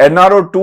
NRO2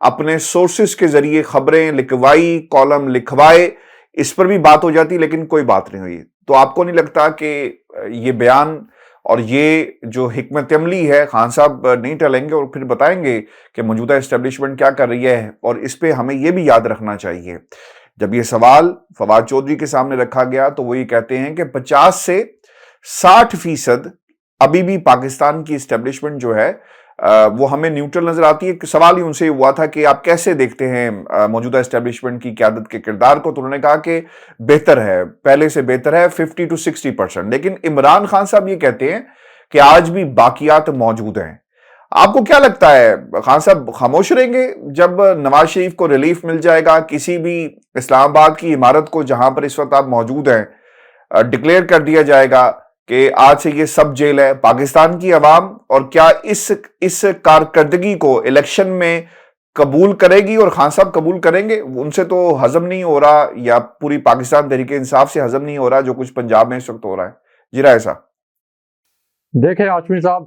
اپنے sources کے ذریعے خبریں لکھوائی، کالم لکھوائے، اس پر بھی بات ہو جاتی لیکن کوئی بات نہیں ہوئی. تو آپ کو نہیں لگتا کہ یہ بیان اور یہ جو حکمت عملی ہے خان صاحب نہیں ٹلیں گے اور پھر بتائیں گے کہ موجودہ اسٹیبلشمنٹ کیا کر رہی ہے؟ اور اس پہ ہمیں یہ بھی یاد رکھنا چاہیے، جب یہ سوال فواد چودھری کے سامنے رکھا گیا تو وہ یہ کہتے ہیں کہ 50 سے 60% ابھی بھی پاکستان کی اسٹیبلشمنٹ جو ہے وہ ہمیں نیوٹرل نظر آتی ہے. سوال ہی ان سے ہوا تھا کہ آپ کیسے دیکھتے ہیں موجودہ اسٹیبلشمنٹ کی قیادت کے کردار کو، تو انہوں نے کہا کہ بہتر ہے، پہلے سے بہتر ہے 50 to 60%. لیکن عمران خان صاحب یہ کہتے ہیں کہ آج بھی باقیات موجود ہیں. آپ کو کیا لگتا ہے خان صاحب خاموش رہیں گے جب نواز شریف کو ریلیف مل جائے گا کسی بھی اسلام آباد کی عمارت کو جہاں پر اس وقت آپ موجود ہیں ڈکلیئر کر دیا جائے گا کہ آج سے یہ سب جیل ہے پاکستان کی عوام؟ اور کیا اس کارکردگی کو الیکشن میں قبول کرے گی اور خان صاحب قبول کریں گے؟ ان سے تو ہضم نہیں ہو رہا، یا پوری پاکستان تحریک انصاف سے ہضم نہیں ہو رہا جو کچھ پنجاب میں اس وقت ہو رہا ہے. جی رائے صاحب. دیکھیں ہاشمی صاحب،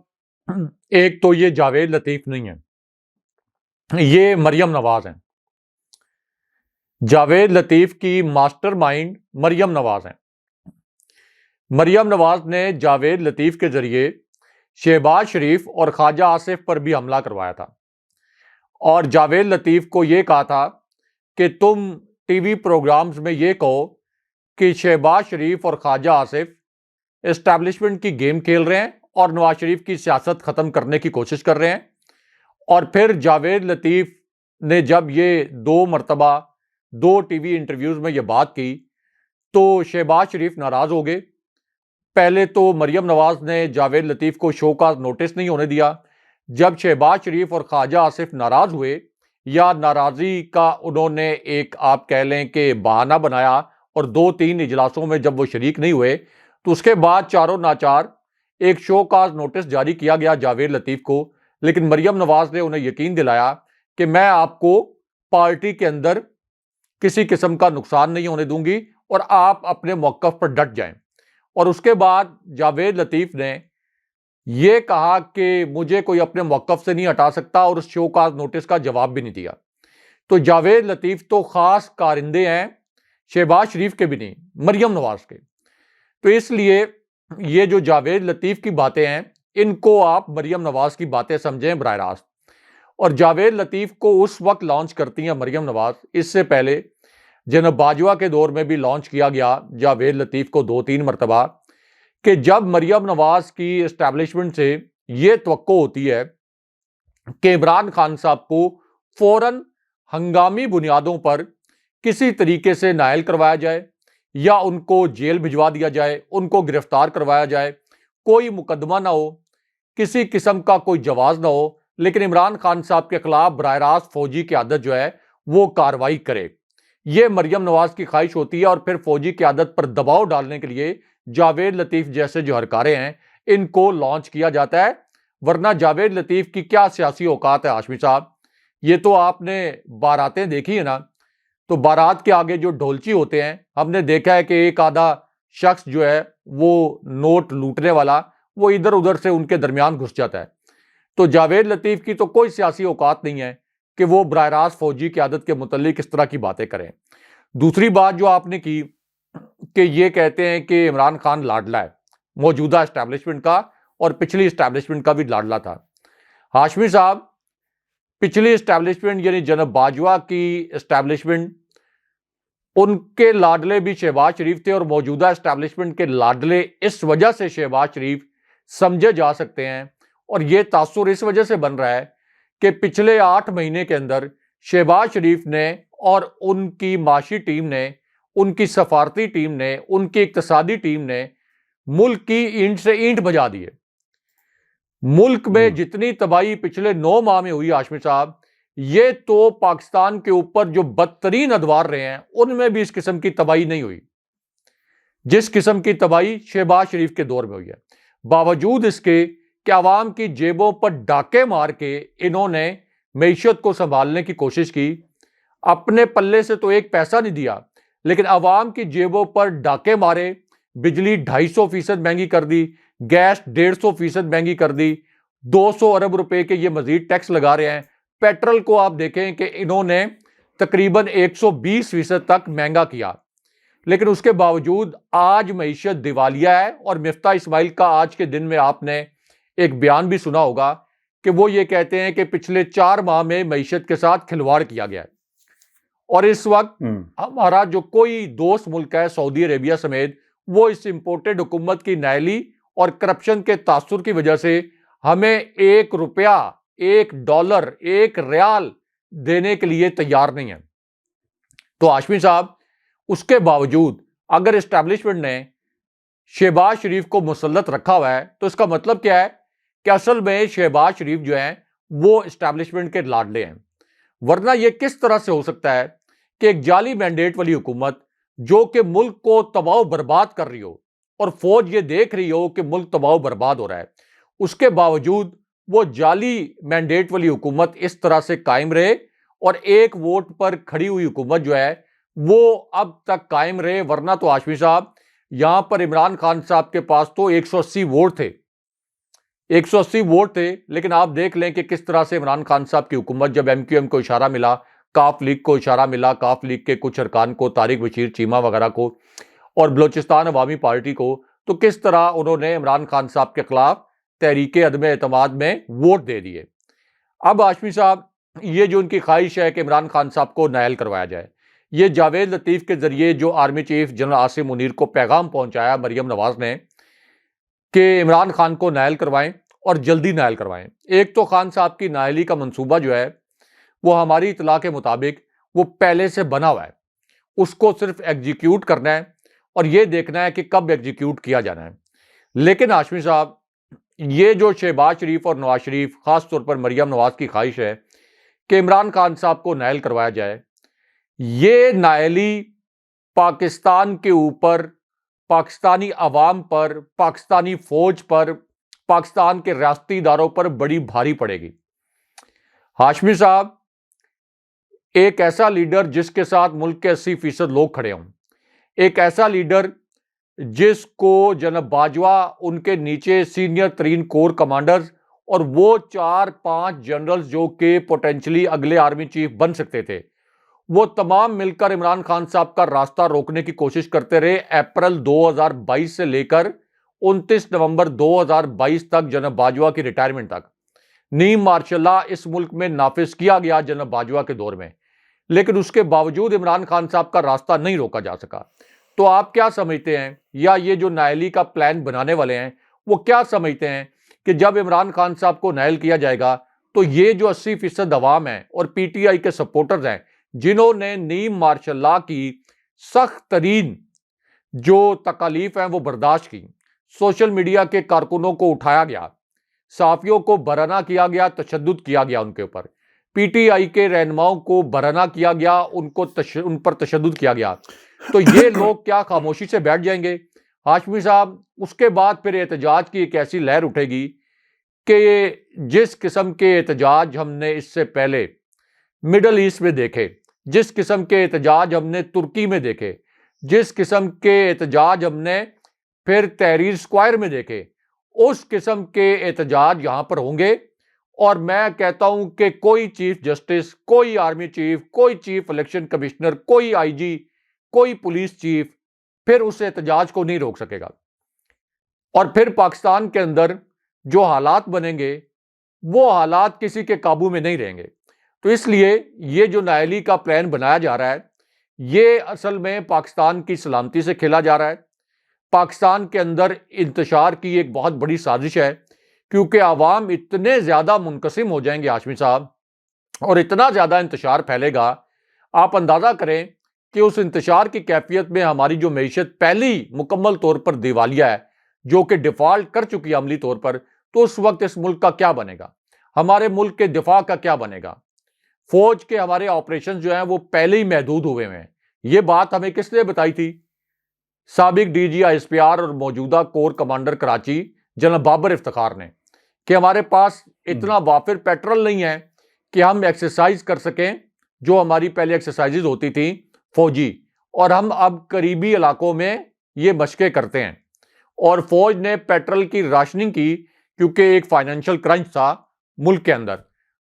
ایک تو یہ جاوید لطیف نہیں ہے، یہ مریم نواز ہیں. جاوید لطیف کی ماسٹر مائنڈ مریم نواز ہیں. مریم نواز نے جاوید لطیف کے ذریعے شہباز شریف اور خواجہ آصف پر بھی حملہ کروایا تھا، اور جاوید لطیف کو یہ کہا تھا کہ تم ٹی وی پروگرامز میں یہ کہو کہ شہباز شریف اور خواجہ آصف اسٹیبلشمنٹ کی گیم کھیل رہے ہیں اور نواز شریف کی سیاست ختم کرنے کی کوشش کر رہے ہیں. اور پھر جاوید لطیف نے جب یہ 2 مرتبہ 2 ٹی وی انٹرویوز میں یہ بات کی تو شہباز شریف ناراض ہو گئے. پہلے تو مریم نواز نے جاوید لطیف کو شو کا نوٹس نہیں ہونے دیا. جب شہباز شریف اور خواجہ آصف ناراض ہوئے، یا ناراضی کا انہوں نے ایک آپ کہہ لیں کہ بہانہ بنایا، اور 2-3 اجلاسوں میں جب وہ شریک نہیں ہوئے تو اس کے بعد چاروں ناچار ایک شو کاز نوٹس جاری کیا گیا جاوید لطیف کو. لیکن مریم نواز نے انہیں یقین دلایا کہ میں آپ کو پارٹی کے اندر کسی قسم کا نقصان نہیں ہونے دوں گی اور آپ اپنے موقف پر ڈٹ جائیں. اور اس کے بعد جاوید لطیف نے یہ کہا کہ مجھے کوئی اپنے موقف سے نہیں ہٹا سکتا، اور اس شو کاز نوٹس کا جواب بھی نہیں دیا. تو جاوید لطیف تو خاص کارندے ہیں، شہباز شریف کے بھی نہیں، مریم نواز کے. تو اس لیے یہ جو جاوید لطیف کی باتیں ہیں ان کو آپ مریم نواز کی باتیں سمجھیں براہ راست. اور جاوید لطیف کو اس وقت لانچ کرتی ہیں مریم نواز، اس سے پہلے جناب باجوہ کے دور میں بھی لانچ کیا گیا جاوید لطیف کو 2-3 مرتبہ، کہ جب مریم نواز کی اسٹیبلشمنٹ سے یہ توقع ہوتی ہے کہ عمران خان صاحب کو فوراً ہنگامی بنیادوں پر کسی طریقے سے نائل کروایا جائے، یا ان کو جیل بھجوا دیا جائے، ان کو گرفتار کروایا جائے، کوئی مقدمہ نہ ہو، کسی قسم کا کوئی جواز نہ ہو، لیکن عمران خان صاحب کے خلاف براہ راست فوجی قیادت جو ہے وہ کارروائی کرے. یہ مریم نواز کی خواہش ہوتی ہے، اور پھر فوجی قیادت پر دباؤ ڈالنے کے لیے جاوید لطیف جیسے جو ہرکارے ہیں ان کو لانچ کیا جاتا ہے. ورنہ جاوید لطیف کی کیا سیاسی اوقات ہے ہاشمی صاحب؟ یہ تو آپ نے باراتیں دیکھی ہیں نا، تو بارات کے آگے جو ڈھولچی ہوتے ہیں، ہم نے دیکھا ہے کہ ایک آدھا شخص جو ہے وہ نوٹ لوٹنے والا وہ ادھر ادھر سے ان کے درمیان گھس جاتا ہے. تو جاوید لطیف کی تو کوئی سیاسی اوقات نہیں ہے کہ وہ براہ راست فوجی قیادت کے متعلق اس طرح کی باتیں کریں. دوسری بات جو آپ نے کی کہ یہ کہتے ہیں کہ عمران خان لاڈلا ہے موجودہ اسٹیبلشمنٹ کا، اور پچھلی اسٹیبلشمنٹ کا بھی لاڈلا تھا. ہاشمی صاحب، پچھلی اسٹیبلشمنٹ یعنی جناب باجوہ کی اسٹیبلشمنٹ، ان کے لاڈلے بھی شہباز شریف تھے، اور موجودہ اسٹیبلشمنٹ کے لاڈلے اس وجہ سے شہباز شریف سمجھے جا سکتے ہیں. اور یہ تاثر اس وجہ سے بن رہا ہے کہ پچھلے 8 مہینے کے اندر شہباز شریف نے اور ان کی معاشی ٹیم نے، ان کی سفارتی ٹیم نے، ان کی اقتصادی ٹیم نے ملک کی اینٹ سے اینٹ بجا دی ہے. ملک میں جتنی تباہی پچھلے 9 ماہ میں ہوئی ہاشمی صاحب، یہ تو پاکستان کے اوپر جو بدترین ادوار رہے ہیں ان میں بھی اس قسم کی تباہی نہیں ہوئی جس قسم کی تباہی شہباز شریف کے دور میں ہوئی ہے. باوجود اس کے کہ عوام کی جیبوں پر ڈاکے مار کے انہوں نے معیشت کو سنبھالنے کی کوشش کی، اپنے پلے سے تو ایک پیسہ نہیں دیا، لیکن عوام کی جیبوں پر ڈاکے مارے، بجلی 250% مہنگی کر دی، گیس 150% مہنگی کر دی، 200 ارب روپے کے یہ مزید ٹیکس لگا رہے ہیں. پیٹرول کو آپ دیکھیں کہ انہوں نے تقریباً 120% تک مہنگا کیا، لیکن اس کے باوجود آج معیشت دیوالیہ ہے۔ اور مفتاح اسماعیل کا آج کے دن میں آپ نے ایک بیان بھی سنا ہوگا کہ وہ یہ کہتے ہیں کہ پچھلے 4 ماہ میں معیشت کے ساتھ کھلواڑ کیا گیا ہے، اور اس وقت ہمارا جو کوئی دوست ملک ہے سعودی عربیہ سمیت، وہ اس امپورٹڈ حکومت کی نااہلی اور کرپشن کے تاثر کی وجہ سے ہمیں 1 روپیہ، 1 ڈالر، 1 ریال دینے کے لیے تیار نہیں ہے۔ تو ہاشمی صاحب، اس کے باوجود اگر اسٹیبلشمنٹ نے شہباز شریف کو مسلط رکھا ہوا ہے تو اس کا مطلب کیا ہے کہ اصل میں شہباز شریف جو ہیں وہ اسٹیبلشمنٹ کے لاڈلے ہیں۔ ورنہ یہ کس طرح سے ہو سکتا ہے کہ ایک جعلی مینڈیٹ والی حکومت جو کہ ملک کو تباہ و برباد کر رہی ہو اور فوج یہ دیکھ رہی ہو کہ ملک تباہ و برباد ہو رہا ہے، اس کے باوجود وہ جعلی مینڈیٹ والی حکومت اس طرح سے قائم رہے اور ایک ووٹ پر کھڑی ہوئی حکومت جو ہے وہ اب تک قائم رہے؟ ورنہ تو ہاشمی صاحب، یہاں پر عمران خان صاحب کے پاس تو 180 ووٹ تھے، 180 ووٹ تھے، لیکن آپ دیکھ لیں کہ کس طرح سے عمران خان صاحب کی حکومت، جب ایم کیو ایم کو اشارہ ملا، کاف لیگ کو اشارہ ملا، کاف لیگ کے کچھ ارکان کو، طارق بشیر چیمہ وغیرہ کو، اور بلوچستان عوامی پارٹی کو، تو کس طرح انہوں نے عمران خان صاحب کے خلاف تحریک عدم اعتماد میں ووٹ دے دیے۔ اب ہاشمی صاحب، یہ جو ان کی خواہش ہے کہ عمران خان صاحب کو نائل کروایا جائے، یہ جاوید لطیف کے ذریعے جو army chief general Asim Munir کو پیغام پہنچایا مریم نواز نے کہ عمران خان کو نائل کروائیں اور جلدی نائل کروائیں۔ ایک تو خان صاحب کی نائلی کا منصوبہ جو ہے وہ ہماری اطلاع کے مطابق وہ پہلے سے بنا ہوا ہے، اس کو صرف ایگزیکیوٹ کرنا ہے اور یہ دیکھنا ہے کہ کب ایگزیکیوٹ کیا جانا ہے۔ لیکن ہاشمی صاحب، یہ جو شہباز شریف اور نواز شریف، خاص طور پر مریم نواز کی خواہش ہے کہ عمران خان صاحب کو نائل کروایا جائے، یہ نائلی پاکستان کے اوپر، پاکستانی عوام پر، پاکستانی فوج پر، پاکستان کے ریاستی اداروں پر بڑی بھاری پڑے گی۔ ہاشمی صاحب، ایک ایسا لیڈر جس کے ساتھ ملک کے 80% لوگ کھڑے ہوں، ایک ایسا لیڈر جس کو جناب باجوہ، ان کے نیچے سینئر ترین کور کمانڈرز اور وہ 4-5 جنرلز جو کہ پوٹینشلی اگلے آرمی چیف بن سکتے تھے، وہ تمام مل کر عمران خان صاحب کا راستہ روکنے کی کوشش کرتے رہے۔ اپریل 2022 سے لے کر 29 نومبر 2022 تک، جناب باجوہ کی ریٹائرمنٹ تک، نیم مارشل لا اس ملک میں نافذ کیا گیا جناب باجوہ کے دور میں، لیکن اس کے باوجود عمران خان صاحب کا راستہ نہیں روکا جا سکا۔ تو آپ کیا سمجھتے ہیں، یا یہ جو نائلی کا پلان بنانے والے ہیں وہ کیا سمجھتے ہیں کہ جب عمران خان صاحب کو نائل کیا جائے گا تو یہ جو 80% عوام ہیں اور پی ٹی آئی کے سپورٹرز ہیں، جنہوں نے نیم مارشل لا کی سخت ترین جو تکالیف ہیں وہ برداشت کی، سوشل میڈیا کے کارکنوں کو اٹھایا گیا، صحافیوں کو برہنہ کیا گیا، تشدد کیا گیا ان کے اوپر، پی ٹی آئی کے رہنماؤں کو برہنہ کیا گیا، ان پر تشدد کیا گیا، تو یہ لوگ کیا خاموشی سے بیٹھ جائیں گے؟ ہاشمی صاحب، اس کے بعد پھر احتجاج کی ایک ایسی لہر اٹھے گی کہ جس قسم کے احتجاج ہم نے اس سے پہلے مڈل ایسٹ میں دیکھے، جس قسم کے احتجاج ہم نے ترکی میں دیکھے، جس قسم کے احتجاج ہم نے پھر تحریر اسکوائر میں دیکھے، اس قسم کے احتجاج یہاں پر ہوں گے۔ اور میں کہتا ہوں کہ کوئی چیف جسٹس، کوئی آرمی چیف، کوئی چیف الیکشن کمشنر، کوئی آئی جی، کوئی پولیس چیف پھر اس احتجاج کو نہیں روک سکے گا، اور پھر پاکستان کے اندر جو حالات بنیں گے وہ حالات کسی کے قابو میں نہیں رہیں گے۔ تو اس لیے یہ جو نائلی کا پلان بنایا جا رہا ہے، یہ اصل میں پاکستان کی سلامتی سے کھیلا جا رہا ہے، پاکستان کے اندر انتشار کی ایک بہت بڑی سازش ہے، کیونکہ عوام اتنے زیادہ منقسم ہو جائیں گے ہاشمی صاحب، اور اتنا زیادہ انتشار پھیلے گا، آپ اندازہ کریں کہ اس انتشار کی کیفیت میں ہماری جو معیشت پہلی مکمل طور پر دیوالیہ ہے، جو کہ ڈیفالٹ کر چکی ہے عملی طور پر، تو اس وقت اس ملک کا کیا بنے گا؟ ہمارے ملک کے دفاع کا کیا بنے گا؟ فوج کے ہمارے آپریشن جو ہیں وہ پہلے ہی محدود ہوئے ہیں۔ یہ بات ہمیں کس نے بتائی تھی؟ سابق D G S P R اور موجودہ کور کمانڈر کراچی جناب بابر افتخار نے، کہ ہمارے پاس اتنا وافر پیٹرول نہیں ہے کہ ہم ایکسرسائز کر سکیں جو ہماری پہلے ایکسرسائزز ہوتی تھیں فوجی، اور ہم اب قریبی علاقوں میں یہ مشقیں کرتے ہیں، اور فوج نے پیٹرول کی راشننگ کی کیونکہ ایک فائنینشل کرنچ تھا ملک کے اندر۔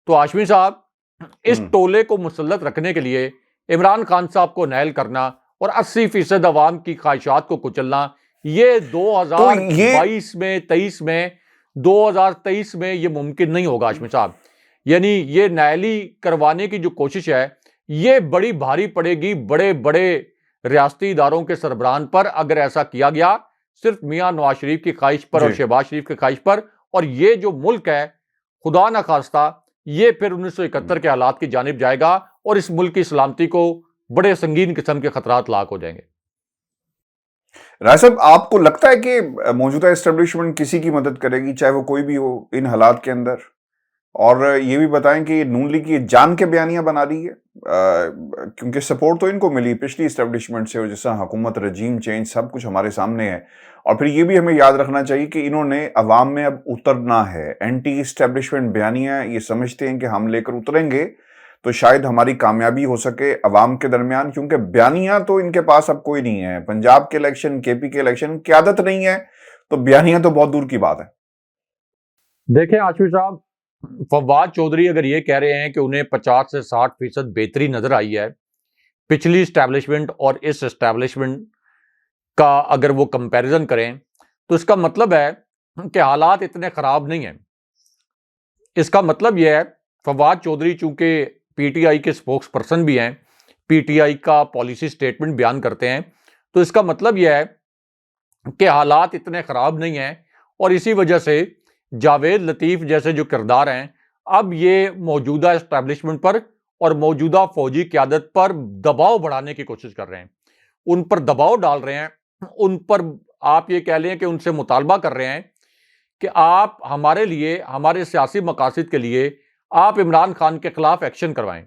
تو ہاشمی صاحب، اس ٹولے کو مسلط رکھنے کے لیے عمران خان صاحب کو نائل کرنا اور 80% عوام کی خواہشات کو کچلنا، یہ 2022 میں 2023 میں یہ ممکن نہیں ہوگا ہاشمی صاحب۔ یعنی یہ نائلی کروانے کی جو کوشش ہے یہ بڑی بھاری پڑے گی بڑے بڑے ریاستی اداروں کے سربراہان پر، اگر ایسا کیا گیا صرف میاں نواز شریف کی خواہش پر اور شہباز شریف کی خواہش پر، اور یہ جو ملک ہے خدا نہ خواستہ یہ پھر 1971 کے حالات کی جانب جائے گا اور اس ملک کی سلامتی کو بڑے سنگین قسم کے خطرات لاحق ہو جائیں گے۔ رائے صاحب، آپ کو لگتا ہے کہ موجودہ اسٹیبلشمنٹ کسی کی مدد کرے گی چاہے وہ کوئی بھی ہو ان حالات کے اندر؟ اور یہ بھی بتائیں کہ نون لیگ کی جان کے بیانیاں بنا رہی ہے، کیونکہ سپورٹ تو ان کو ملی پچھلی اسٹیبلشمنٹ سے، اور جس طرح حکومت، رجیم چینج سب کچھ ہمارے سامنے ہے۔ اور پھر یہ بھی ہمیں یاد رکھنا چاہیے کہ انہوں نے عوام میں اب اترنا ہے۔ اینٹی اسٹیبلشمنٹ بیانیاں یہ سمجھتے ہیں کہ ہم لے کر اتریں گے تو شاید ہماری کامیابی ہو سکے عوام کے درمیان، کیونکہ بیانیاں تو ان کے پاس اب کوئی نہیں ہے۔ پنجاب کے الیکشن، کے پی کے الیکشن، قیادت نہیں ہے تو بیانیاں تو بہت دور کی بات ہے۔ دیکھیں ہاشمی صاحب، فواد چودھری اگر یہ کہہ رہے ہیں کہ انہیں 50 سے 60% بہتری نظر آئی ہے پچھلی اسٹیبلشمنٹ اور اس اسٹیبلشمنٹ کا، اگر وہ کمپیریزن کریں تو اس کا مطلب ہے کہ حالات اتنے خراب نہیں ہیں۔ اس کا مطلب یہ ہے، فواد چودھری چونکہ پی ٹی آئی کے سپوکس پرسن بھی ہیں، پی ٹی آئی کا پالیسی سٹیٹمنٹ بیان کرتے ہیں، تو اس کا مطلب یہ ہے کہ حالات اتنے خراب نہیں ہیں، اور اسی وجہ سے جاوید لطیف جیسے جو کردار ہیں اب یہ موجودہ اسٹیبلشمنٹ پر اور موجودہ فوجی قیادت پر دباؤ بڑھانے کی کوشش کر رہے ہیں، ان پر دباؤ ڈال رہے ہیں، ان پر آپ یہ کہہ لیں کہ ان سے مطالبہ کر رہے ہیں کہ آپ ہمارے لیے، ہمارے سیاسی مقاصد کے لیے آپ عمران خان کے خلاف ایکشن کروائیں،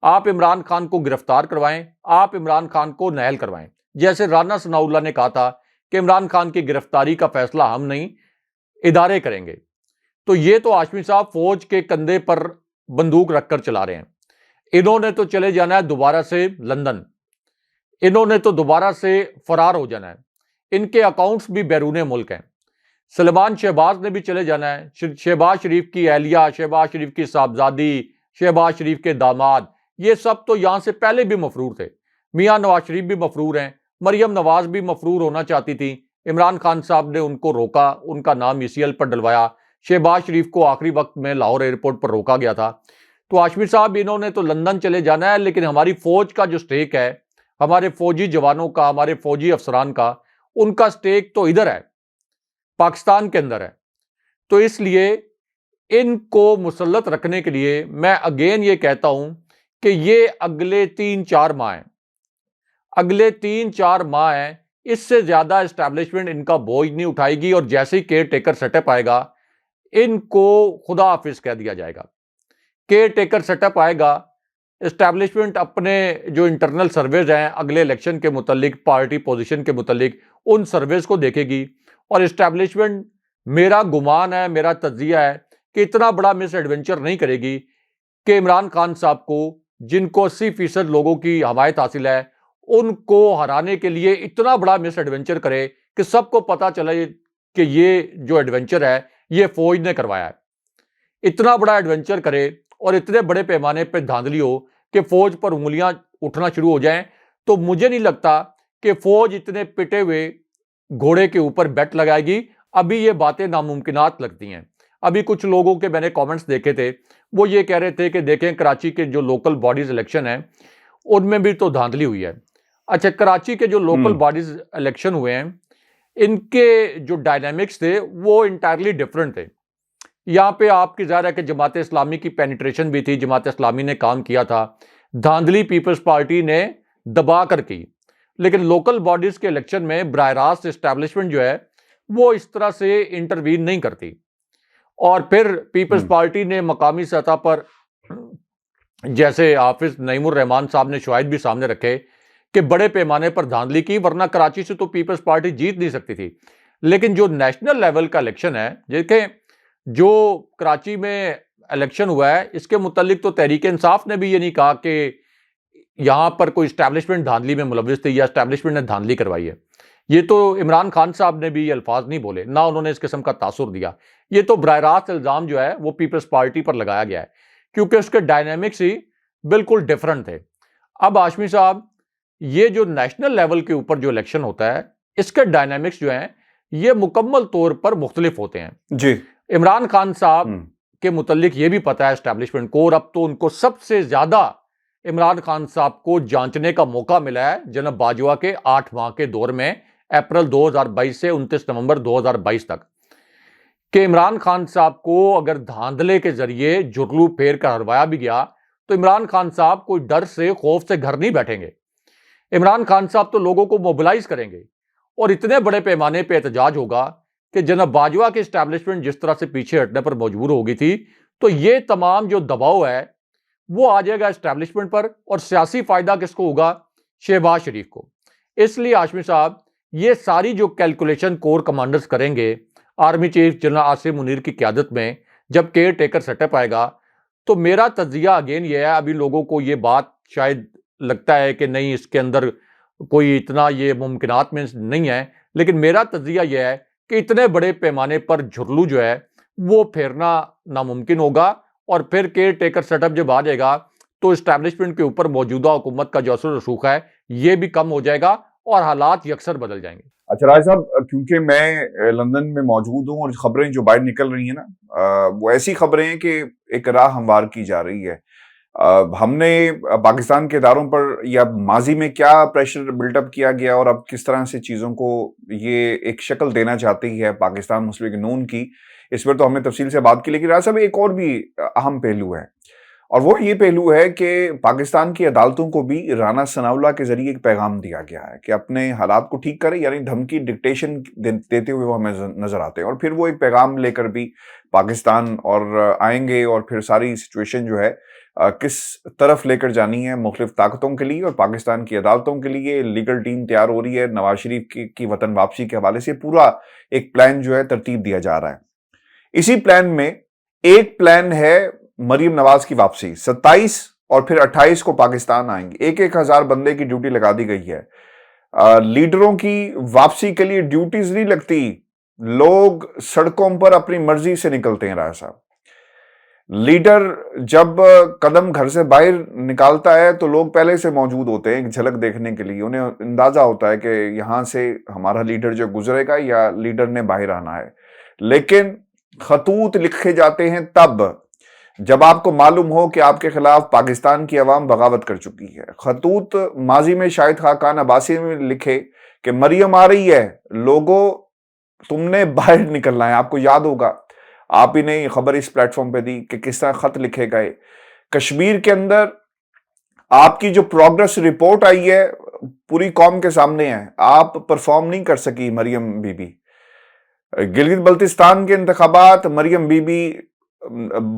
آپ عمران خان کو گرفتار کروائیں، آپ عمران خان کو نائل کروائیں۔ جیسے رانا ثناء اللہ نے کہا تھا کہ عمران خان کی گرفتاری کا فیصلہ ہم نہیں، ادارے کریں گے۔ تو یہ تو ہاشمی صاحب فوج کے کندھے پر بندوق رکھ کر چلا رہے ہیں۔ انہوں نے تو چلے جانا ہے دوبارہ سے لندن، انہوں نے تو دوبارہ سے فرار ہو جانا ہے، ان کے اکاؤنٹس بھی بیرون ملک ہیں۔ سلمان شہباز نے بھی چلے جانا ہے، شہباز شریف کی اہلیہ، شہباز شریف کی صاحبزادی، شہباز شریف کے داماد، یہ سب تو یہاں سے پہلے بھی مفرور تھے۔ میاں نواز شریف بھی مفرور ہیں، مریم نواز بھی مفرور ہونا چاہتی تھی، عمران خان صاحب نے ان کو روکا، ان کا نام ECL پر ڈلوایا۔ شہباز شریف کو آخری وقت میں لاہور ایئرپورٹ پر روکا گیا تھا۔ تو ہاشمی صاحب انہوں نے تو لندن چلے جانا ہے، لیکن ہماری فوج کا جو سٹیک ہے، ہمارے فوجی جوانوں کا، ہمارے فوجی افسران کا، ان کا سٹیک تو ادھر ہے، پاکستان کے اندر ہے۔ تو اس لیے ان کو مسلط رکھنے کے لیے میں اگین یہ کہتا ہوں کہ یہ اگلے 3-4 ماہ ہیں، اگلے 3-4 ماہ ہیں، اس سے زیادہ اسٹیبلشمنٹ ان کا بوجھ نہیں اٹھائے گی، اور جیسے ہی کیئر ٹیکر سیٹ اپ آئے گا ان کو خدا حافظ کہہ دیا جائے گا۔ کیئر ٹیکر سیٹ اپ آئے گا، اسٹیبلشمنٹ اپنے جو انٹرنل سرویز ہیں اگلے الیکشن کے متعلق، پارٹی پوزیشن کے متعلق، ان سرویز کو دیکھے گی، اور اسٹیبلشمنٹ، میرا گمان ہے، میرا تجزیہ ہے کہ اتنا بڑا مس ایڈونچر نہیں کرے گی کہ عمران خان صاحب کو، جن کو 80% لوگوں کی حمایت حاصل ہے، ان کو ہرانے کے لیے اتنا بڑا مس ایڈونچر کرے کہ سب کو پتا چلے کہ یہ جو ایڈونچر ہے یہ فوج نے کروایا ہے۔ اتنا بڑا ایڈونچر کرے اور اتنے بڑے پیمانے پہ دھاندلی ہو کہ فوج پر انگلیاں اٹھنا شروع ہو جائیں، تو مجھے نہیں لگتا کہ فوج اتنے پٹے ہوئے گھوڑے کے اوپر بیٹ لگائے گی۔ ابھی یہ باتیں ناممکنات لگتی ہیں۔ ابھی کچھ لوگوں کے میں نے کامنٹس دیکھے تھے، وہ یہ کہہ رہے تھے کہ دیکھیں کراچی کے جو لوکل باڈیز الیکشن ہیں ان میں بھی تو دھاندلی ہوئی ہے۔ اچھا، کراچی کے جو لوکل باڈیز الیکشن ہوئے ہیں ان کے جو ڈائنامکس تھے وہ انٹائرلی ڈیفرنٹ تھے۔ یہاں پہ آپ کی ظاہر ہے کہ جماعت اسلامی کی پینیٹریشن بھی تھی، جماعت اسلامی نے کام کیا تھا، دھاندلی پیپلز پارٹی نے دبا کر کی، لیکن لوکل باڈیز کے الیکشن میں براہ راست اسٹیبلشمنٹ جو ہے وہ اس طرح سے انٹروین نہیں کرتی، اور پھر پیپلز پارٹی نے مقامی سطح پر، جیسے حافظ نعیم الرحمان صاحب نے شواہد بھی سامنے رکھے کہ بڑے پیمانے پر دھاندلی کی، ورنہ کراچی سے تو پیپلز پارٹی جیت نہیں سکتی تھی۔ لیکن جو نیشنل لیول کا الیکشن ہے، دیکھیں جو کراچی میں الیکشن ہوا ہے اس کے متعلق تو تحریک انصاف نے بھی یہ نہیں کہا کہ یہاں پر کوئی اسٹیبلشمنٹ دھاندلی میں ملوث تھی یا اسٹیبلشمنٹ نے دھاندلی کروائی ہے۔ یہ تو عمران خان صاحب نے بھی یہ الفاظ نہیں بولے، نہ انہوں نے اس قسم کا تاثر دیا۔ یہ تو براہ راست الزام جو ہے وہ پیپلز پارٹی پر لگایا گیا ہے کیونکہ اس کے ڈائنامکس ہی بالکل ڈفرنٹ تھے. اب ہاشمی صاحب یہ جو نیشنل لیول کے اوپر جو الیکشن ہوتا ہے اس کے ڈائنامکس جو ہیں یہ مکمل طور پر مختلف ہوتے ہیں. جی عمران خان صاحب کے متعلق یہ بھی پتا ہے اسٹیبلشمنٹ کو، اور اب تو ان کو سب سے زیادہ عمران خان صاحب کو جانچنے کا موقع ملا ہے جناب باجوہ کے 8 ماہ کے دور میں، اپریل 2022 سے 29 نومبر 2022 تک، کہ عمران خان صاحب کو اگر دھاندلے کے ذریعے جرلو پھیر کر ہروایا بھی گیا تو عمران خان صاحب کوئی ڈر سے خوف سے گھر نہیں بیٹھیں گے. عمران خان صاحب تو لوگوں کو موبلائز کریں گے اور اتنے بڑے پیمانے پہ احتجاج ہوگا کہ جناب باجوہ کی اسٹیبلشمنٹ جس طرح سے پیچھے ہٹنے پر مجبور ہو گئی تھی، تو یہ تمام جو دباؤ ہے وہ آ جائے گا اسٹیبلشمنٹ پر، اور سیاسی فائدہ کس کو ہوگا؟ شہباز شریف کو. اس لیے ہاشمی صاحب یہ ساری جو کیلکولیشن کور کمانڈرز کریں گے army chief general Asif Munir کی قیادت میں، جب کیئر ٹیکر سیٹ اپ آئے گا، تو میرا تجزیہ اگین یہ ہے، ابھی لوگوں کو یہ بات شاید لگتا ہے کہ نہیں اس کے اندر کوئی اتنا یہ ممکنات میں نہیں ہے، لیکن میرا تجزیہ یہ ہے کہ اتنے بڑے پیمانے پر جھرلو جو ہے وہ پھیرنا ناممکن ہوگا، اور پھر کیئر ٹیکر سیٹ اپ جب آ جائے گا تو اسٹیبلشمنٹ کے اوپر موجودہ حکومت کا جو اثر و رسوخ ہے یہ بھی کم ہو جائے گا اور حالات یکسر بدل جائیں گے. اچھا راج صاحب، کیونکہ میں لندن میں موجود ہوں اور خبریں جو باہر نکل رہی ہیں نا وہ ایسی خبریں ہیں کہ ایک راہ ہموار کی جا رہی ہے. ہم نے پاکستان کے اداروں پر یا ماضی میں کیا پریشر بلٹ اپ کیا گیا اور اب کس طرح سے چیزوں کو یہ ایک شکل دینا چاہتی ہے پاکستان مسلم لیگ نون کی، اس پر تو ہم نے تفصیل سے بات کی. لیکن راج صاحب ایک اور بھی اہم پہلو ہے، اور وہ یہ پہلو ہے کہ پاکستان کی عدالتوں کو بھی رانا ثناء اللہ کے ذریعے ایک پیغام دیا گیا ہے کہ اپنے حالات کو ٹھیک کرے، یعنی دھمکی ڈکٹیشن دیتے ہوئے وہ ہمیں نظر آتے ہیں، اور پھر وہ ایک پیغام لے کر بھی پاکستان اور آئیں گے، اور پھر ساری سچویشن جو ہے کس طرف لے کر جانی ہے مختلف طاقتوں کے لیے اور پاکستان کی عدالتوں کے لیے. لیگل ٹیم تیار ہو رہی ہے، نواز شریف کی وطن واپسی کے حوالے سے پورا ایک پلان جو ہے ترتیب دیا جا رہا ہے. اسی پلان میں ایک پلان ہے مریم نواز کی واپسی، 27 اور پھر 28 کو پاکستان آئیں گے. 1,000 بندے کی ڈیوٹی لگا دی گئی ہے. لیڈروں کی واپسی کے لیے ڈیوٹیز نہیں لگتی، لوگ سڑکوں پر اپنی مرضی سے نکلتے ہیں. راج صاحب لیڈر جب قدم گھر سے باہر نکالتا ہے تو لوگ پہلے سے موجود ہوتے ہیں ایک جھلک دیکھنے کے لیے، انہیں اندازہ ہوتا ہے کہ یہاں سے ہمارا لیڈر جو گزرے گا یا لیڈر نے باہر آنا ہے. لیکن خطوط لکھے جاتے ہیں تب جب آپ کو معلوم ہو کہ آپ کے خلاف پاکستان کی عوام بغاوت کر چکی ہے. خطوط ماضی میں شاہد خاقان عباسی میں لکھے کہ مریم آ رہی ہے، لوگوں تم نے باہر نکلنا ہے. آپ کو یاد ہوگا، آپ ہی نے یہ خبر اس پلیٹ فارم پہ دی کہ کس طرح خط لکھے گئے. کشمیر کے اندر آپ کی جو پروگرس رپورٹ آئی ہے پوری قوم کے سامنے ہے، آپ پرفارم نہیں کر سکی مریم بی بی. گلگت بلتستان کے انتخابات مریم بی بی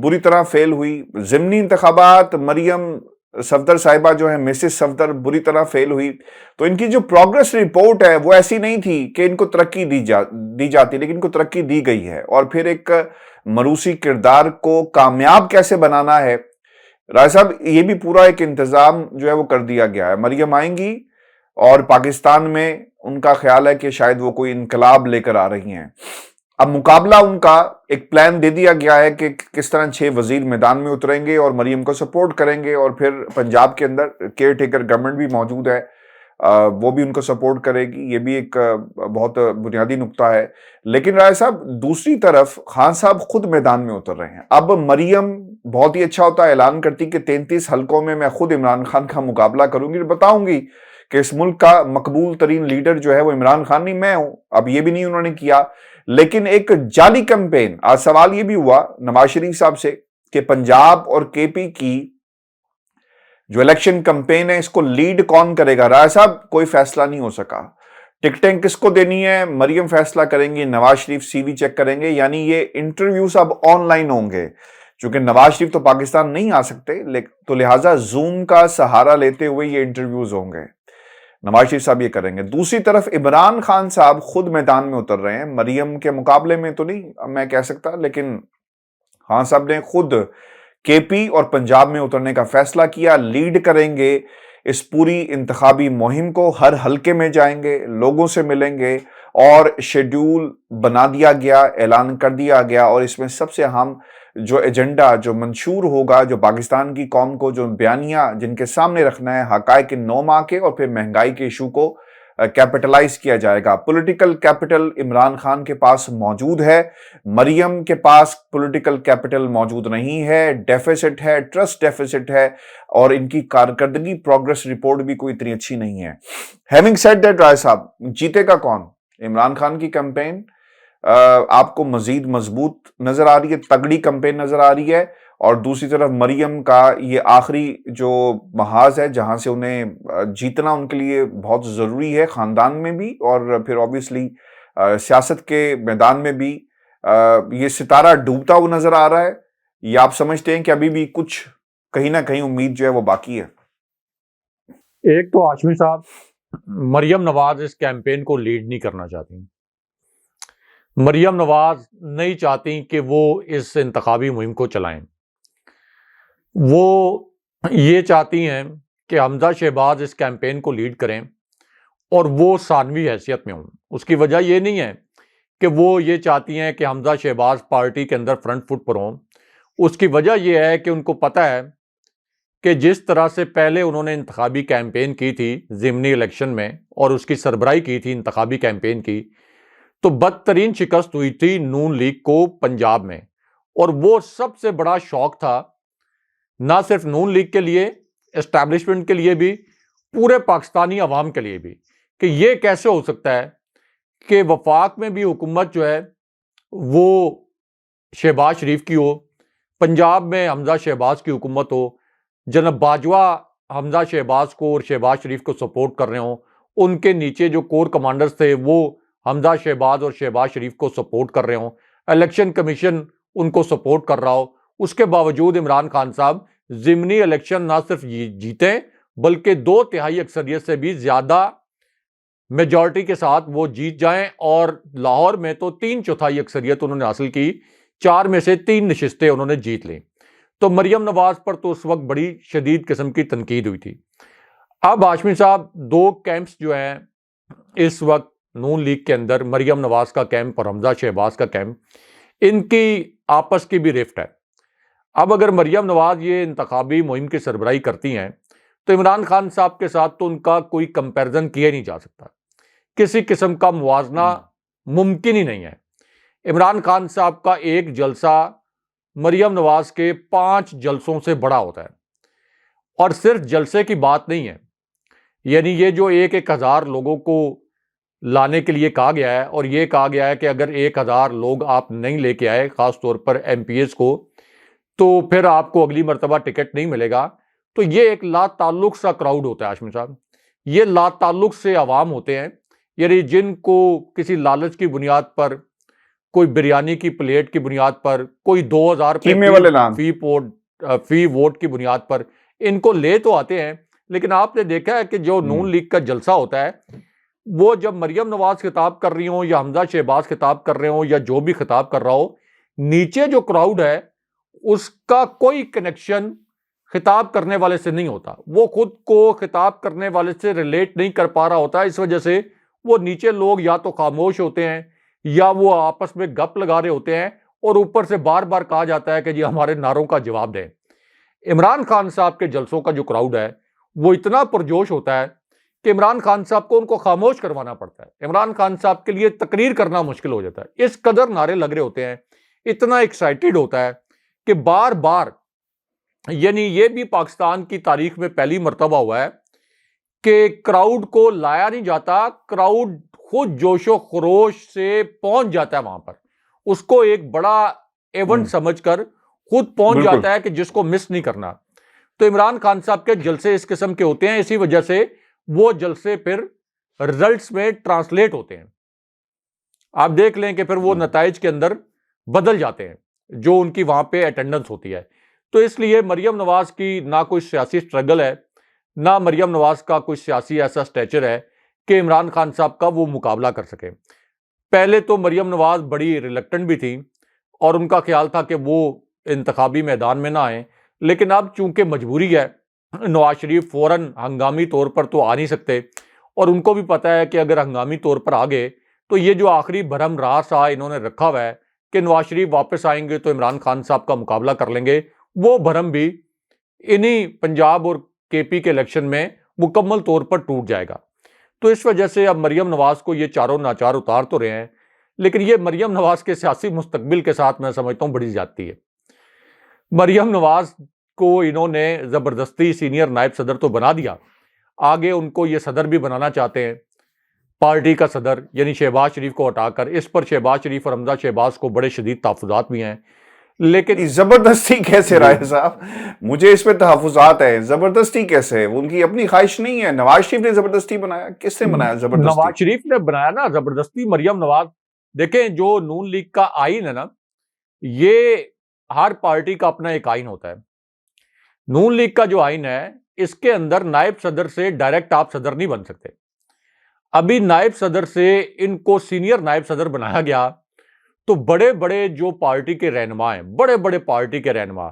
بری طرح فیل ہوئی. ضمنی انتخابات مریم صفدر صاحبہ جو ہے مسز صفدر بری طرح فیل ہوئی. تو ان کی جو پروگرس رپورٹ ہے وہ ایسی نہیں تھی کہ ان کو ترقی دی جاتی، لیکن ان کو ترقی دی گئی ہے. اور پھر ایک مروسی کردار کو کامیاب کیسے بنانا ہے راج صاحب، یہ بھی پورا ایک انتظام جو ہے وہ کر دیا گیا ہے. مریم آئیں گی اور پاکستان میں ان کا خیال ہے کہ شاید وہ کوئی انقلاب لے کر آ رہی ہیں. اب مقابلہ ان کا ایک پلان دے دیا گیا ہے کہ کس طرح 6 وزیر میدان میں اتریں گے اور مریم کو سپورٹ کریں گے، اور پھر پنجاب کے اندر کیئر ٹیکر گورنمنٹ بھی موجود ہے، وہ بھی ان کو سپورٹ کرے گی. یہ بھی ایک بہت بنیادی نقطہ ہے. لیکن رائے صاحب دوسری طرف خان صاحب خود میدان میں اتر رہے ہیں. اب مریم بہت ہی اچھا ہوتا اعلان کرتی کہ 33 حلقوں میں خود عمران خان کا مقابلہ کروں گی، بتاؤں گی کہ اس ملک کا مقبول ترین لیڈر جو ہے وہ عمران خان نہیں میں ہوں. اب یہ بھی نہیں انہوں نے کیا، لیکن ایک جعلی کیمپین. آج سوال یہ بھی ہوا نواز شریف صاحب سے کہ پنجاب اور کے پی کی جو الیکشن کیمپین ہے اس کو لیڈ کون کرے گا. رائے صاحب کوئی فیصلہ نہیں ہو سکا. ٹکٹیں کس کو دینی ہے مریم فیصلہ کریں گی، نواز شریف سی وی چیک کریں گے. یعنی یہ انٹرویوز اب آن لائن ہوں گے، چونکہ نواز شریف تو پاکستان نہیں آ سکتے تو لہٰذا زوم کا سہارا لیتے ہوئے یہ انٹرویوز ہوں گے. نواز شریف صاحب یہ کریں گے. دوسری طرف عمران خان صاحب خود میدان میں اتر رہے ہیں. مریم کے مقابلے میں تو نہیں میں کہہ سکتا، لیکن خان صاحب نے خود کے پی اور پنجاب میں اترنے کا فیصلہ کیا. لیڈ کریں گے اس پوری انتخابی مہم کو، ہر حلقے میں جائیں گے، لوگوں سے ملیں گے، اور شیڈیول بنا دیا گیا، اعلان کر دیا گیا. اور اس میں سب سے اہم جو ایجنڈا جو منشور ہوگا، جو پاکستان کی قوم کو جو بیانیہ جن کے سامنے رکھنا ہے، حقائق 9 ماہ کے اور پھر مہنگائی کے ایشو کو کیپٹلائز کیا جائے گا۔ پولیٹیکل کیپٹل عمران خان کے پاس موجود ہے، مریم کے پاس پولیٹیکل کیپٹل موجود نہیں ہے، ڈیفیسٹ ہے، ٹرسٹ ڈیفیسٹ ہے، اور ان کی کارکردگی پروگریس رپورٹ بھی کوئی اتنی اچھی نہیں ہے۔ ہیونگ سیڈ دیٹ، رائے صاحب، جیتے گا کون؟ عمران خان کی کیمپین آپ کو مزید مضبوط نظر آ رہی ہے، تگڑی کیمپین نظر آ رہی ہے، اور دوسری طرف مریم کا یہ آخری جو محاذ ہے جہاں سے انہیں جیتنا ان کے لیے بہت ضروری ہے، خاندان میں بھی اور پھر اوبیسلی سیاست کے میدان میں بھی، یہ ستارہ ڈوبتا ہوا نظر آ رہا ہے، یا آپ سمجھتے ہیں کہ ابھی بھی کچھ کہیں نہ کہیں امید جو ہے وہ باقی ہے؟ ایک تو ہاشمی صاحب، مریم نواز اس کیمپین کو لیڈ نہیں کرنا چاہتی۔ مریم نواز نہیں چاہتی کہ وہ اس انتخابی مہم کو چلائیں۔ وہ یہ چاہتی ہیں کہ حمزہ شہباز اس کیمپین کو لیڈ کریں اور وہ ثانوی حیثیت میں ہوں۔ اس کی وجہ یہ نہیں ہے کہ وہ یہ چاہتی ہیں کہ حمزہ شہباز پارٹی کے اندر فرنٹ فٹ پر ہوں۔ اس کی وجہ یہ ہے کہ ان کو پتہ ہے کہ جس طرح سے پہلے انہوں نے انتخابی کیمپین کی تھی ضمنی الیکشن میں، اور اس کی سربراہی کی تھی انتخابی کیمپین کی، تو بدترین شکست ہوئی تھی نون لیگ کو پنجاب میں۔ اور وہ سب سے بڑا شوق تھا نہ صرف نون لیگ کے لیے، اسٹیبلشمنٹ کے لیے بھی، پورے پاکستانی عوام کے لیے بھی، کہ یہ کیسے ہو سکتا ہے کہ وفاق میں بھی حکومت جو ہے وہ شہباز شریف کی ہو، پنجاب میں حمزہ شہباز کی حکومت ہو، جناب باجوہ حمزہ شہباز کو اور شہباز شریف کو سپورٹ کر رہے ہوں، ان کے نیچے جو کور کمانڈرز تھے وہ حمزہ شہباز اور شہباز شریف کو سپورٹ کر رہے ہوں، الیکشن کمیشن ان کو سپورٹ کر رہا ہو، اس کے باوجود عمران خان صاحب ضمنی الیکشن نہ صرف جیتیں بلکہ 2/3 اکثریت سے بھی زیادہ میجورٹی کے ساتھ وہ جیت جائیں، اور لاہور میں تو 3/4 اکثریت انہوں نے حاصل کی، 4 میں سے 3 نشستیں انہوں نے جیت لیں۔ تو مریم نواز پر تو اس وقت بڑی شدید قسم کی تنقید ہوئی تھی۔ اب ہاشمی صاحب، 2 کیمپس جو ہیں اس وقت نون لیگ کے اندر، مریم نواز کا کیمپ اور حمزہ شہباز کا کیمپ، ان کی آپس کی بھی رفٹ ہے۔ اب اگر مریم نواز یہ انتخابی مہم کی سربراہی کرتی ہیں تو عمران خان صاحب کے ساتھ تو ان کا کوئی کمپیرزن کیا نہیں جا سکتا، کسی قسم کا موازنہ ممکن ہی نہیں ہے۔ عمران خان صاحب کا ایک جلسہ مریم نواز کے 5 جلسوں سے بڑا ہوتا ہے، اور صرف جلسے کی بات نہیں ہے، یعنی یہ جو 1,000 لوگوں کو لانے کے لیے کہا گیا ہے، اور یہ کہا گیا ہے کہ اگر 1,000 لوگ آپ نہیں لے کے آئے، خاص طور پر ایم پی ایز کو، تو پھر آپ کو اگلی مرتبہ ٹکٹ نہیں ملے گا۔ تو یہ ایک لا تعلق سا کراؤڈ ہوتا ہے ہاشمی صاحب، یہ لا تعلق سے عوام ہوتے ہیں، یعنی جن کو کسی لالچ کی بنیاد پر، کوئی بریانی کی پلیٹ کی بنیاد پر، کوئی 2,000 فی ووٹ کی بنیاد پر ان کو لے تو آتے ہیں۔ لیکن آپ نے دیکھا ہے کہ جو نون لیگ کا جلسہ ہوتا ہے، وہ جب مریم نواز خطاب کر رہی ہوں یا حمزہ شہباز خطاب کر رہے ہوں یا جو بھی خطاب کر رہا ہو، نیچے جو کراؤڈ ہے اس کا کوئی کنیکشن خطاب کرنے والے سے نہیں ہوتا، وہ خود کو خطاب کرنے والے سے ریلیٹ نہیں کر پا رہا ہوتا، اس وجہ سے وہ نیچے لوگ یا تو خاموش ہوتے ہیں یا وہ آپس میں گپ لگا رہے ہوتے ہیں، اور اوپر سے بار بار کہا جاتا ہے کہ جی ہمارے نعروں کا جواب دیں۔ عمران خان صاحب کے جلسوں کا جو کراؤڈ ہے وہ اتنا پرجوش ہوتا ہے کہ عمران خان صاحب کو ان کو خاموش کروانا پڑتا ہے، عمران خان صاحب کے لیے تقریر کرنا مشکل ہو جاتا ہے، اس قدر نعرے لگ رہے ہوتے ہیں، اتنا ایکسائٹیڈ ہوتا ہے کہ بار بار، یعنی یہ بھی پاکستان کی تاریخ میں پہلی مرتبہ ہوا ہے کہ کراؤڈ کو لایا نہیں جاتا، کراؤڈ خود جوش و خروش سے پہنچ جاتا ہے وہاں پر، اس کو ایک بڑا ایونٹ سمجھ کر خود پہنچ جاتا ہے کہ جس کو مس نہیں کرنا۔ تو عمران خان صاحب کے جلسے اس قسم کے ہوتے ہیں، اسی وجہ سے وہ جلسے پھر رزلٹس میں ٹرانسلیٹ ہوتے ہیں، آپ دیکھ لیں کہ پھر وہ نتائج کے اندر بدل جاتے ہیں جو ان کی وہاں پہ اٹینڈنس ہوتی ہے۔ تو اس لیے مریم نواز کی نہ کوئی سیاسی سٹرگل ہے، نہ مریم نواز کا کوئی سیاسی ایسا سٹیچر ہے کہ عمران خان صاحب کا وہ مقابلہ کر سکے۔ پہلے تو مریم نواز بڑی ریلیکٹنٹ بھی تھی اور ان کا خیال تھا کہ وہ انتخابی میدان میں نہ آئیں، لیکن اب چونکہ مجبوری ہے، نواز شریف فوراً ہنگامی طور پر تو آ نہیں سکتے، اور ان کو بھی پتہ ہے کہ اگر ہنگامی طور پر آ گئے تو یہ جو آخری بھرم راہ سا انہوں نے رکھا ہوا ہے کہ نواز شریف واپس آئیں گے تو عمران خان صاحب کا مقابلہ کر لیں گے، وہ بھرم بھی انہی پنجاب اور کے پی کے الیکشن میں مکمل طور پر ٹوٹ جائے گا۔ تو اس وجہ سے اب مریم نواز کو یہ چاروں ناچار اتار تو رہے ہیں، لیکن یہ مریم نواز کے سیاسی مستقبل کے ساتھ میں سمجھتا ہوں بڑی زیادتی ہے۔ مریم نواز کو انہوں نے زبردستی سینئر نائب صدر تو بنا دیا، آگے ان کو یہ صدر بھی بنانا چاہتے ہیں، پارٹی کا صدر یعنی شہباز شریف کو ہٹا کر۔ اس پر شہباز شریف اور حمزہ شہباز کو بڑے شدید تحفظات بھی ہیں، لیکن زبردستی کیسے رائے صاحب؟ مجھے اس پہ تحفظات ہے، زبردستی کیسے؟ ان کی اپنی خواہش نہیں ہے، نواز شریف نے زبردستی بنایا؟ کس نے بنایا زبردستی؟ نواز شریف نے بنایا نا زبردستی مریم نواز۔ دیکھیں جو نون لیگ کا آئین ہے نا، یہ ہر پارٹی کا اپنا ایک آئین ہوتا ہے۔ نون لیگ کا جو آئین ہے اس کے اندر نائب صدر سے ڈائریکٹ آپ صدر نہیں بن سکتے۔ ابھی نائب صدر سے ان کو سینئر نائب صدر بنایا گیا تو بڑے بڑے جو پارٹی کے رہنما ہیں، بڑے بڑے پارٹی کے رہنما،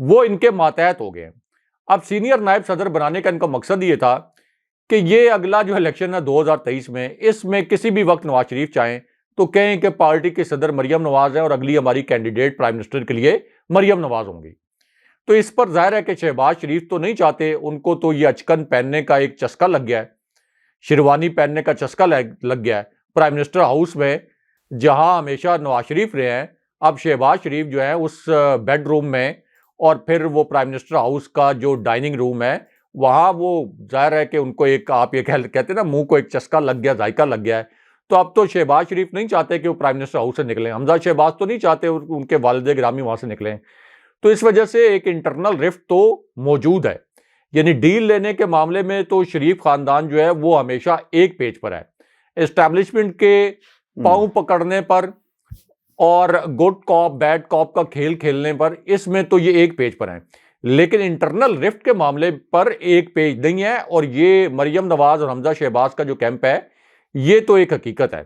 وہ ان کے ماتحت ہو گئے ہیں۔ اب سینئر نائب صدر بنانے کا ان کا مقصد یہ تھا کہ یہ اگلا جو الیکشن ہے 2023 میں، اس میں کسی بھی وقت نواز شریف چاہیں تو کہیں کہ پارٹی کے صدر مریم نواز ہے اور اگلی ہماری کینڈیڈیٹ پرائم منسٹر کے لیے مریم نواز ہوں گی۔ تو اس پر ظاہر ہے کہ شہباز شریف تو نہیں چاہتے، ان کو تو یہ اچکن پہننے کا ایک چسکا لگ گیا ہے، شیروانی پہننے کا چسکا لگ گیا ہے پرائم منسٹر ہاؤس میں، جہاں ہمیشہ نواز شریف رہے ہیں۔ اب شہباز شریف جو ہے اس بیڈ روم میں، اور پھر وہ پرائم منسٹر ہاؤس کا جو ڈائننگ روم ہے وہاں، وہ ظاہر ہے کہ ان کو ایک آپ یہ کہتے ہیں نا منہ کو ایک چسکا لگ گیا، ذائقہ لگ گیا ہے۔ تو اب تو شہباز شریف نہیں چاہتے کہ وہ پرائم منسٹر ہاؤس سے نکلیں، حمزہ شہباز تو نہیں چاہتے ان کے والد گرامی وہاں سے نکلیں۔ تو اس وجہ سے ایک انٹرنل رفٹ تو موجود ہے، یعنی ڈیل لینے کے معاملے میں تو شریف خاندان جو ہے وہ ہمیشہ ایک پیج پر ہے، اسٹیبلشمنٹ کے پاؤں پکڑنے پر اور گڈ کاپ بیڈ کاپ کا کھیل کھیلنے پر، اس میں تو یہ ایک پیج پر ہیں، لیکن انٹرنل رفٹ کے معاملے پر ایک پیج نہیں ہے۔ اور یہ مریم نواز اور حمزہ شہباز کا جو کیمپ ہے یہ تو ایک حقیقت ہے۔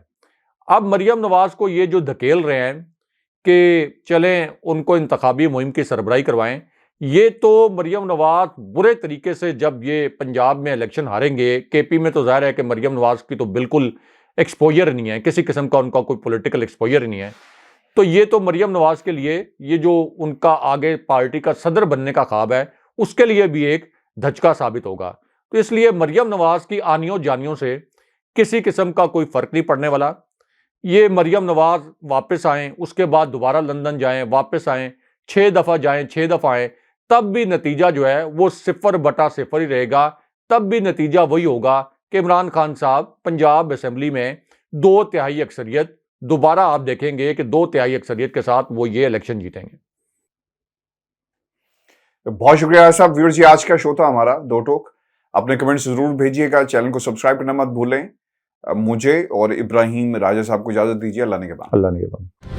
اب مریم نواز کو یہ جو دھکیل رہے ہیں کہ چلیں ان کو انتخابی مہم کی سربراہی کروائیں، یہ تو مریم نواز برے طریقے سے، جب یہ پنجاب میں الیکشن ہاریں گے، کے پی میں تو ظاہر ہے کہ مریم نواز کی تو بالکل ایکسپوجر نہیں ہے، کسی قسم کا ان کا کوئی پولیٹیکل ایکسپوجر نہیں ہے، تو یہ تو مریم نواز کے لیے یہ جو ان کا آگے پارٹی کا صدر بننے کا خواب ہے اس کے لیے بھی ایک دھچکا ثابت ہوگا۔ تو اس لیے مریم نواز کی آنیوں جانیوں سے کسی قسم کا کوئی فرق نہیں پڑنے والا۔ یہ مریم نواز واپس آئیں، اس کے بعد دوبارہ لندن جائیں، واپس آئیں، 6 دفعہ جائیں، 6 دفعہ آئیں، تب بھی نتیجہ جو ہے وہ 0/0 ہی رہے گا۔ تب بھی نتیجہ وہی ہوگا کہ عمران خان صاحب پنجاب اسمبلی میں 2/3 اکثریت، دوبارہ آپ دیکھیں گے کہ 2/3 اکثریت کے ساتھ وہ یہ الیکشن جیتیں گے۔ بہت شکریہ صاحب۔ ویورز، یہ آج کا شو تھا ہمارا دو ٹوک۔ اپنے کمنٹ ضرور بھیجیے گا، چینل کو سبسکرائب کرنا مت بھولیں۔ مجھے اور ابراہیم راجہ صاحب کو اجازت دیجیے۔ اللہ نے کے بعد۔